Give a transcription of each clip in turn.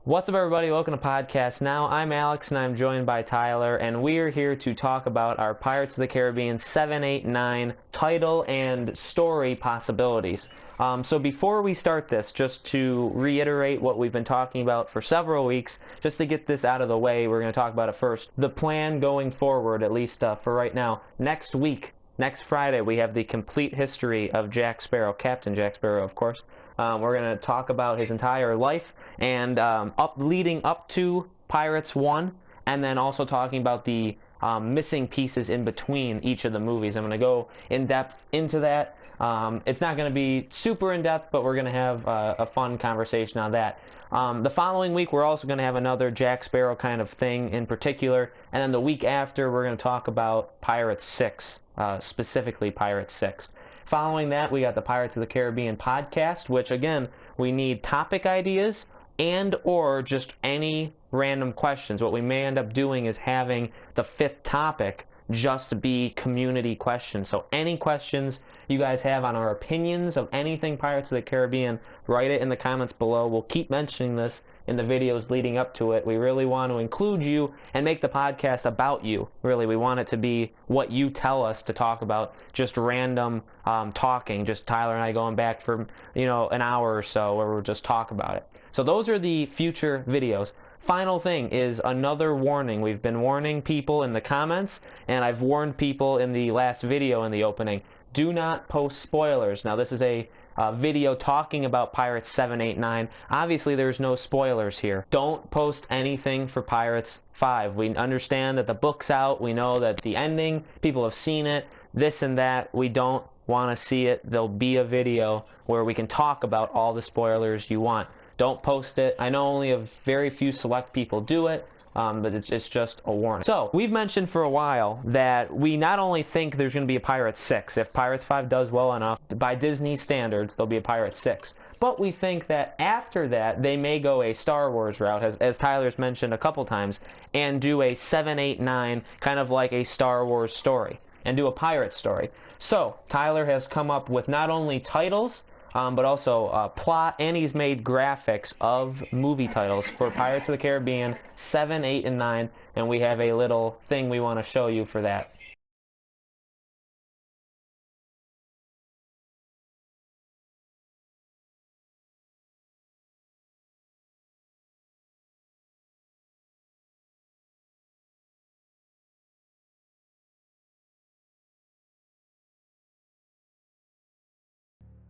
What's up, everybody? Welcome to Podcast Now. I'm Alex, and I'm joined by Tyler, and we are here to talk about our Pirates of the Caribbean 7, 8, 9 title and story possibilities. So before we start this, just to reiterate what we've been talking about for several weeks, just to get this out of the way, we're going to talk about it first. The plan going forward, at least for right now, next week, next Friday, we have the complete history of Jack Sparrow, Captain Jack Sparrow, of course. We're going to talk about his entire life and leading up to Pirates 1, and then also talking about the missing pieces in between each of the movies. I'm going to go in depth into that. It's not going to be super in depth, but we're going to have a fun conversation on that. The following week, we're also going to have another Jack Sparrow kind of thing in particular, and then the week after, we're going to talk about Pirates 6, specifically Pirates 6. Following that, we got the Pirates of the Caribbean podcast, which again, we need topic ideas and or just any random questions. What we may end up doing is having the fifth topic just be community questions. So any questions you guys have on our opinions of anything Pirates of the Caribbean, write it in the comments below. We'll keep mentioning this in the videos leading up to it. We really want to include you and make the podcast about you. Really, we want it to be what you tell us to talk about, just random talking, just Tyler and I going back for an hour or so where we'll just talk about it. So those are the future videos. Final thing is another warning. We've been warning people in the comments, and I've warned people in the last video in the opening. Do not post spoilers. Now, this is a video talking about Pirates 7, 8, 9. Obviously, there's no spoilers here. Don't post anything for Pirates 5. We understand that the book's out. We know that the ending, people have seen it, this and that. We don't want to see it. There'll be a video where we can talk about all the spoilers you want. Don't post it. I know only a very few select people do it, but it's just a warning. So, we've mentioned for a while that we not only think there's going to be a Pirates 6. If Pirates 5 does well enough, by Disney standards, there'll be a Pirates 6. But we think that after that, they may go a Star Wars route, as Tyler's mentioned a couple times, and do a 7, 8, 9, kind of like a Star Wars story, and do a pirate story. So, Tyler has come up with not only titles, but also plot, and he's made graphics of movie titles for Pirates of the Caribbean 7, 8, and 9, and we have a little thing we want to show you for that.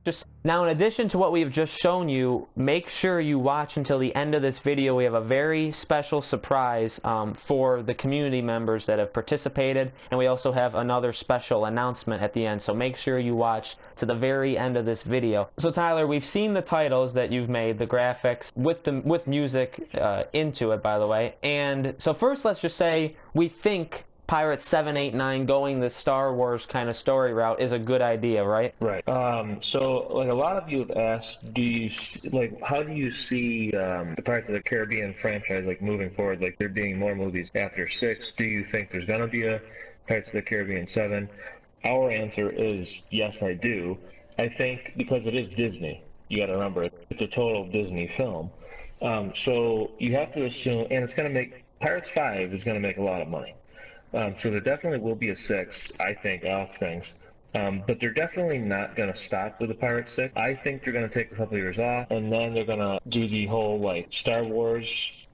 Just now, in addition to what we've just shown you, make sure you watch until the end of this video. We have a very special surprise for the community members that have participated, and we also have another special announcement at the end, so make sure you watch to the very end of this video. So Tyler, we've seen the titles that you've made, the graphics with music into it, by the way, and so first let's just say we think Pirates 7, 8, 9 going the Star Wars kind of story route is a good idea, right? Right. So, like a lot of you have asked, how do you see the Pirates of the Caribbean franchise like moving forward? Like there being more movies after 6. Do you think there's gonna be a Pirates of the Caribbean 7? Our answer is yes, I do. I think because it is Disney, you got to remember it's a total Disney film. So you have to assume, and it's gonna make Pirates 5 is gonna make a lot of money. So there definitely will be a 6, I think, off things. But they're definitely not going to stop with the Pirates 6. I think they're going to take a couple years off, and then they're going to do the whole, like, Star Wars,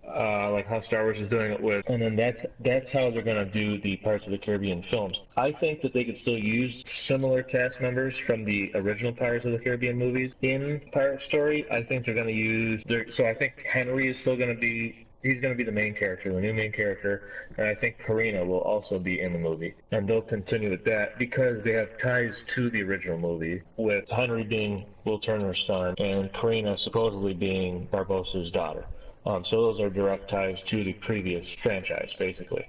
like how Star Wars is doing it with, and then that's how they're going to do the Pirates of the Caribbean films. I think that they could still use similar cast members from the original Pirates of the Caribbean movies in Pirate Story. I think they're going to use, so I think Henry is still going to be, he's going to be the main character, the new main character, and I think Karina will also be in the movie. And they'll continue with that because they have ties to the original movie, with Henry being Will Turner's son and Karina supposedly being Barbossa's daughter. So those are direct ties to the previous franchise, basically.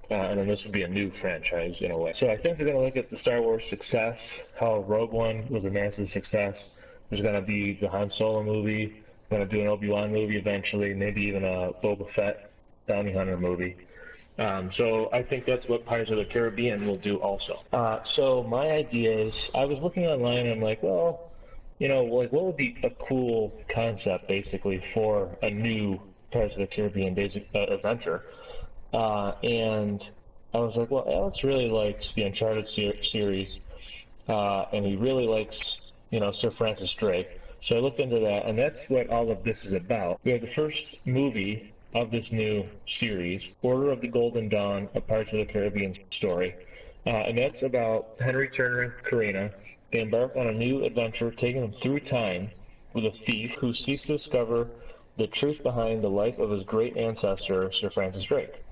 And then this would be a new franchise in a way. So I think they're going to look at the Star Wars success, how Rogue One was a massive success. There's going to be the Han Solo movie. Going to do an Obi-Wan movie eventually, maybe even a Boba Fett bounty hunter movie. So I think that's what Pirates of the Caribbean will do also. So my idea is, I was looking online and I'm like, well, like what would be a cool concept basically for a new Pirates of the Caribbean basic adventure. And I was like, well, Alex really likes the Uncharted series, and he really likes, Sir Francis Drake. So I looked into that, and that's what all of this is about. We have the first movie of this new series, Order of the Golden Dawn, a Pirates of the Caribbean story. And that's about Henry Turner and Karina. They embark on a new adventure, taking them through time with a thief who seeks to discover the truth behind the life of his great ancestor, Sir Francis Drake.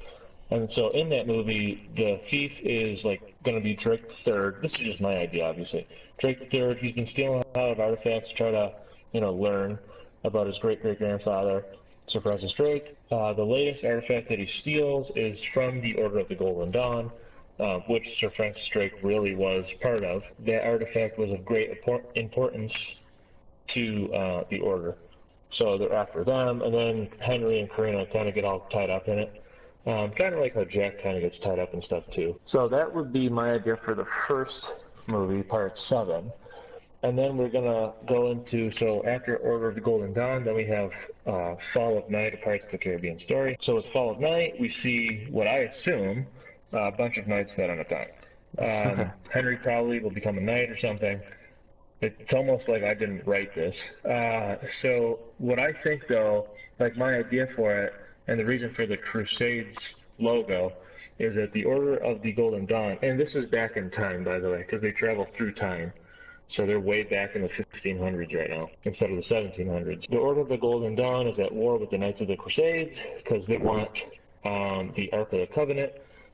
And so in that movie, the thief is like going to be Drake III. This is just my idea, obviously. Drake III, he's been stealing a lot of artifacts to try to, learn about his great-great-grandfather, Sir Francis Drake. The latest artifact that he steals is from the Order of the Golden Dawn, which Sir Francis Drake really was part of. That artifact was of great importance to the Order. So they're after them, and then Henry and Karina kind of get all tied up in it. Kind of like how Jack kind of gets tied up and stuff too. So that would be my idea for the first movie, Part 7. And then we're going to go into, so after Order of the Golden Dawn, then we have Fall of Night, a Pirates of the Caribbean story. So with Fall of Night, we see what I assume a bunch of knights that end up dying. Henry probably will become a knight or something. It's almost like I didn't write this. So what I think, though, like my idea for it, and the reason for the Crusades logo, is that the Order of the Golden Dawn, and this is back in time, by the way, because they travel through time. So they're way back in the 1500s right now, instead of the 1700s. The Order of the Golden Dawn is at war with the Knights of the Crusades, because they want the Ark of the Covenant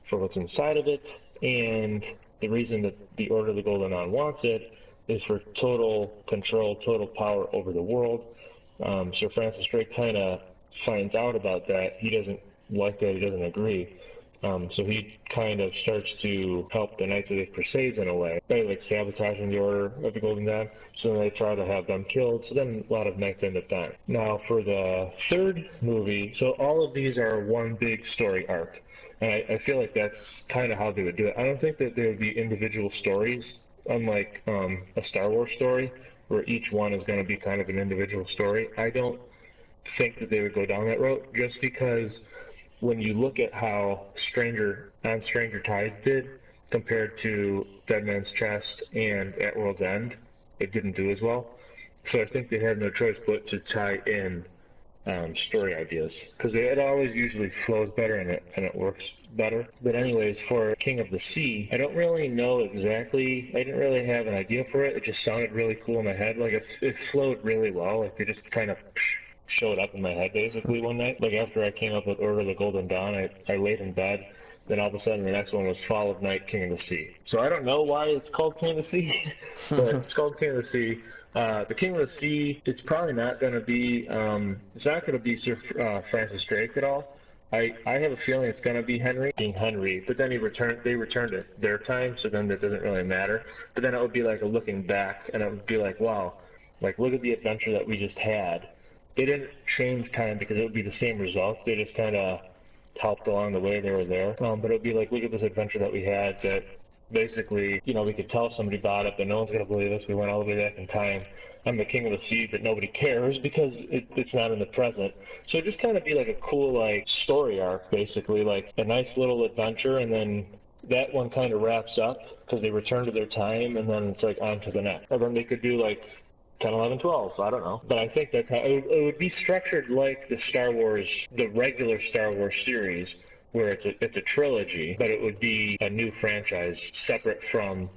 for what's inside of it, and the reason that the Order of the Golden Dawn wants it is for total control, total power over the world. Sir Francis Drake kind of finds out about that. He doesn't like that. He doesn't agree. So he kind of starts to help the Knights of the Crusades in a way, by like sabotaging the Order of the Golden Dawn. So then they try to have them killed. So then a lot of knights end up dying. Now for the third movie, so all of these are one big story arc. And I feel like that's kind of how they would do it. I don't think that there would be individual stories, unlike a Star Wars story, where each one is going to be kind of an individual story. I don't think that they would go down that road, just because when you look at how Stranger Tides did compared to Dead Man's Chest and At World's End, it didn't do as well. So I think they had no choice but to tie in story ideas, because it always usually flows better and it works better. But anyways, for King of the Sea, I don't really know exactly. I didn't really have an idea for it. It just sounded really cool in my head. Like it flowed really well. Like they just kind of showed up in my head basically one night. Like after I came up with Order of the Golden Dawn, I laid in bed. Then all of a sudden the next one was Fall of Night, King of the Sea. So I don't know why it's called King of the Sea, but it's called King of the Sea. The King of the Sea, it's probably not going to be, it's not going to be Sir Francis Drake at all. I have a feeling it's going to be Henry, being Henry, but then they returned at their time, so then that doesn't really matter. But then it would be like a looking back, and it would be like, wow, like look at the adventure that we just had. They didn't change time because it would be the same results. They just kind of helped along the way they were there. But it would be like, look at this adventure that we had that basically, we could tell somebody about it, but no one's going to believe us. We went all the way back in time. I'm the King of the Sea, but nobody cares because it's not in the present. So it just kind of be like a cool, like, story arc, basically, like a nice little adventure, and then that one kind of wraps up because they return to their time, and then it's like on to the next. Or then they could do like 10, 11, 12, I don't know. But I think that's how it would be structured, like the regular Star Wars series, where it's a trilogy, but it would be a new franchise separate from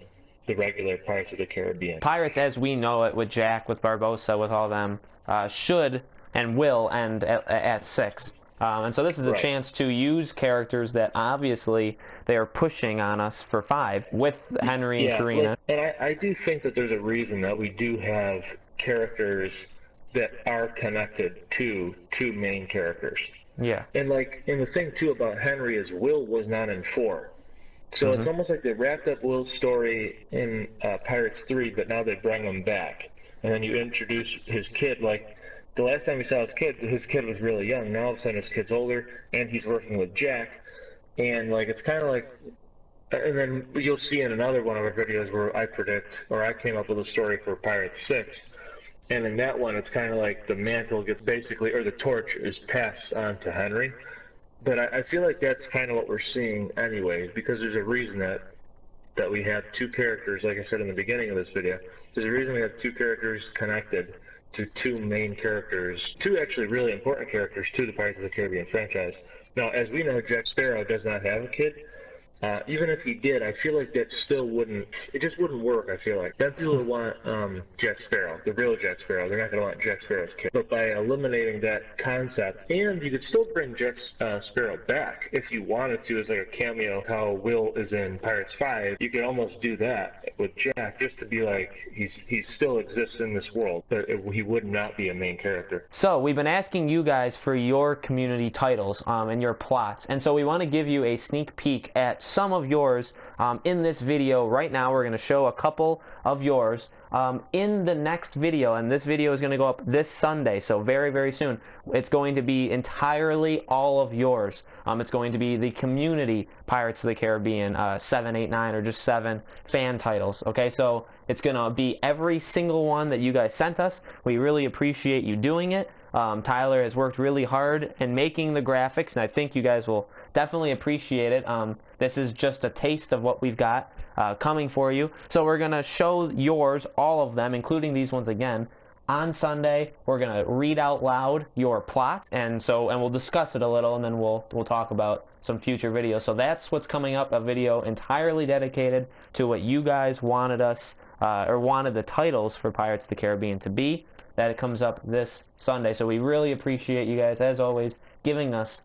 the regular Pirates of the Caribbean. Pirates as we know it, with Jack, with Barbossa, with all them, should and will end at 6. And so this is a chance to use characters that obviously they are pushing on us for 5 with Henry and Karina. And I do think that there's a reason that we do have characters that are connected to 2 main characters. Yeah. And the thing too about Henry is Will was not in 4. So it's almost like they wrapped up Will's story in Pirates 3, but now they bring him back. And then you introduce his kid. Like, the last time we saw his kid was really young. Now all of a sudden his kid's older, and he's working with Jack. And, like, it's kind of like... And then you'll see in another one of our videos where I predict, or I came up with a story for Pirates 6, And in that one, it's kind of like the mantle gets basically, or the torch is passed on to Henry. But I feel like that's kind of what we're seeing anyways, because there's a reason that we have two characters, like I said in the beginning of this video, there's a reason we have two characters connected to two main characters, two actually really important characters to the Pirates of the Caribbean franchise. Now, as we know, Jack Sparrow does not have a kid. Even if he did, I feel like that still wouldn't, it just wouldn't work, I feel like. Then people would want Jack Sparrow, the real Jack Sparrow. They're not going to want Jack Sparrow's kid. But by eliminating that concept, and you could still bring Jack Sparrow back if you wanted to as like a cameo, how Will is in Pirates 5, you could almost do that with Jack just to be like, he still exists in this world, but he would not be a main character. So we've been asking you guys for your community titles and your plots, and so we want to give you a sneak peek at some of yours in this video. Right now we're going to show a couple of yours in the next video, and this video is going to go up this Sunday, so very, very soon. It's going to be entirely all of yours. It's going to be the community Pirates of the Caribbean 7, 8, 9, or just 7 fan titles. Okay, so it's going to be every single one that you guys sent us. We really appreciate you doing it. Tyler has worked really hard in making the graphics, and I think you guys will definitely appreciate it. This is just a taste of what we've got coming for you. So we're going to show yours, all of them, including these ones again. On Sunday, we're going to read out loud your plot, and we'll discuss it a little, and then we'll talk about some future videos. So that's what's coming up, a video entirely dedicated to what you guys wanted us, or wanted the titles for Pirates of the Caribbean to be. That it comes up this Sunday. So we really appreciate you guys, as always, giving us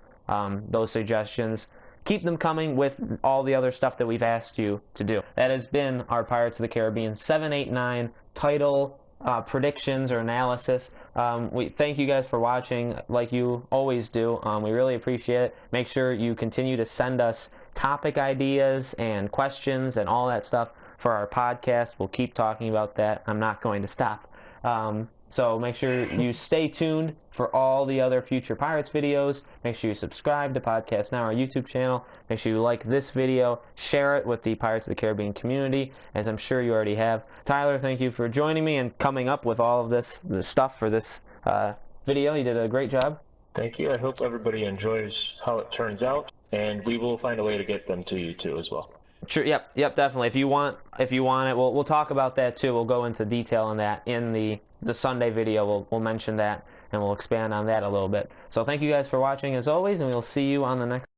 those suggestions. Keep them coming with all the other stuff that we've asked you to do. That has been our Pirates of the Caribbean 7, 8, 9 title predictions or analysis. We thank you guys for watching like you always do. We really appreciate it. Make sure you continue to send us topic ideas and questions and all that stuff for our podcast. We'll keep talking about that. I'm not going to stop. So make sure you stay tuned for all the other future Pirates videos. Make sure you subscribe to Podcast Now, our YouTube channel. Make sure you like this video, share it with the Pirates of the Caribbean community, as I'm sure you already have. Tyler, thank you for joining me and coming up with all of this stuff for this video. You did a great job. Thank you. I hope everybody enjoys how it turns out, and we will find a way to get them to you too as well. Sure. Yep. Definitely. If you want it, we'll talk about that too. We'll go into detail on that in the Sunday video. We'll mention that and we'll expand on that a little bit. So thank you guys for watching as always, and we'll see you on the next.